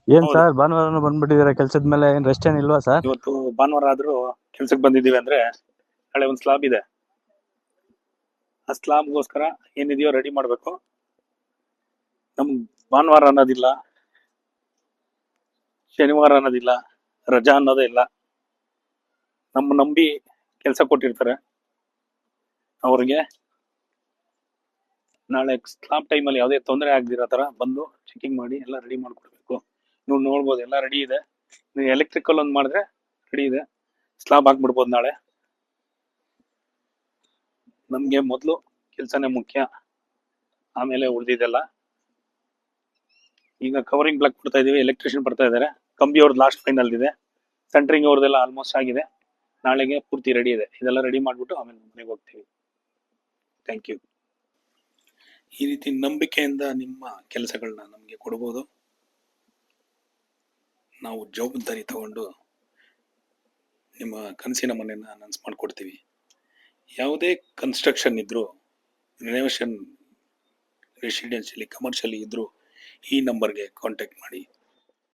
ಏನ್ ಹೌದು. ಸರ್ ಭಾನುವಾರ ಬಂದ್ಬಿಟ್ಟಿದ್ದೀರಾ ಕೆಲ್ಸದ ಮೇಲೆ? ಏನ್ ರೆಸ್ಟ್ ಏನಿಲ್ವಾ ಸರ್? ಇವತ್ತು ಭಾನುವಾರ ಆದ್ರೂ ಕೆಲ್ಸಕ್ಕೆ ಬಂದಿದ್ದೀವಿ ಅಂದ್ರೆ ನಾಳೆ ಒಂದು ಸ್ಲಾಬ್ ಇದೆ. ಆ ಸ್ಲಾಬ್ಗೋಸ್ಕರ ಏನಿದೆಯೋ ರೆಡಿ ಮಾಡ್ಬೇಕು. ನಮ್ ಭಾನುವಾರ ಅನ್ನೋದಿಲ್ಲ, ಶನಿವಾರ ಅನ್ನೋದಿಲ್ಲ, ರಜಾ ಅನ್ನೋದೇ ಇಲ್ಲ. ನಮ್ಮ ನಂಬಿ ಕೆಲಸ ಕೊಟ್ಟಿರ್ತಾರೆ. ಅವ್ರಿಗೆ ನಾಳೆ ಸ್ಲಾಬ್ ಟೈಮಲ್ಲಿ ಯಾವುದೇ ತೊಂದರೆ ಆಗದಿರೋ ತರ ಬಂದು ಚೆಕಿಂಗ್ ಮಾಡಿ ಎಲ್ಲ ರೆಡಿ ಮಾಡ್ಕೊಡ್ಬೇಕು. ನೀವು ನೋಡ್ಬೋದು ಎಲ್ಲ ರೆಡಿ ಇದೆ. ನೀವು ಎಲೆಕ್ಟ್ರಿಕಲ್ ಒಂದು ಮಾಡಿದ್ರೆ ರೆಡಿ ಇದೆ, ಸ್ಲಾಬ್ ಹಾಕ್ಬಿಡ್ಬೋದು ನಾಳೆ. ನಮ್ಗೆ ಮೊದಲು ಕೆಲಸನೇ ಮುಖ್ಯ, ಆಮೇಲೆ ಉಳಿದಿದೆಲ್ಲ. ಈಗ ಕವರಿಂಗ್ ಬ್ಲಾಕ್ ಕೊಡ್ತಾ ಇದೀವಿ, ಎಲೆಕ್ಟ್ರಿಷಿಯನ್ ಬರ್ತಾ ಇದ್ದಾರೆ. ಕಂಬಿ ಅವ್ರದ್ದು ಲಾಸ್ಟ್ ಫೈನಲ್ ಇದೆ, ಸೆಂಟ್ರಿಂಗ್ ಅವ್ರದ್ದೆಲ್ಲ ಆಲ್ಮೋಸ್ಟ್ ಆಗಿದೆ. ನಾಳೆಗೆ ಪೂರ್ತಿ ರೆಡಿ ಇದೆ. ಇದೆಲ್ಲ ರೆಡಿ ಮಾಡ್ಬಿಟ್ಟು ಆಮೇಲೆ ಮನೆಗೆ ಹೋಗ್ತೀವಿ. Thank you. ಈ ರೀತಿ ನಂಬಿಕೆಯಿಂದ ನಿಮ್ಮ ಕೆಲಸಗಳನ್ನ ನಮಗೆ ಕೊಡ್ಬೋದು. ನಾವು ಜವಾಬ್ದಾರಿ ತಗೊಂಡು ನಿಮ್ಮ ಕನಸಿನ ಮನೆಯನ್ನ ನನಸು ಮಾಡಿಕೊಡ್ತೀವಿ. ಯಾವುದೇ ಕನ್ಸ್ಟ್ರಕ್ಷನ್ ಇದ್ರೂ, ರಿನೋವೇಷನ್, ರೆಸಿಡೆನ್ಷಿಯಲಿ, ಕಮರ್ಷಿಯಲಿ ಇದ್ರೂ ಈ ನಂಬರ್ಗೆ ಕಾಂಟ್ಯಾಕ್ಟ್ ಮಾಡಿ.